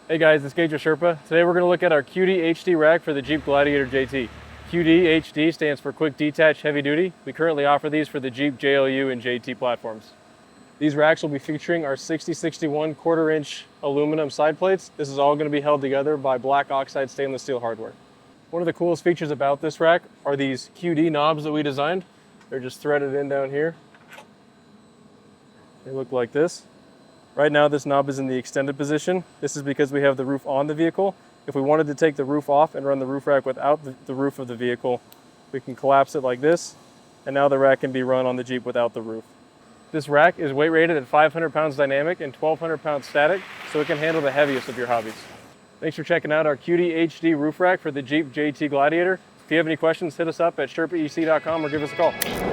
Hey guys, it's Gage with Sherpa. Today we're going to look at our QDHD rack for the Jeep Gladiator JT. QDHD stands for Quick Detach Heavy Duty. We currently offer these for the Jeep JLU and JT platforms. These racks will be featuring our 6061 1/4-inch aluminum side plates. This is all going to be held together by black oxide stainless steel hardware. One of the coolest features about this rack are these QD knobs that we designed. They're just threaded in down here. They look like this. Right now this knob is in the extended position. This is because we have the roof on the vehicle. If we wanted to take the roof off and run the roof rack without the roof of the vehicle, we can collapse it like this, and now the rack can be run on the Jeep without the roof. This rack is weight rated at 500 pounds dynamic and 1,200 pounds static, so it can handle the heaviest of your hobbies. Thanks for checking out our QDHD roof rack for the Jeep JT Gladiator. If you have any questions, hit us up at sherpaec.com or give us a call.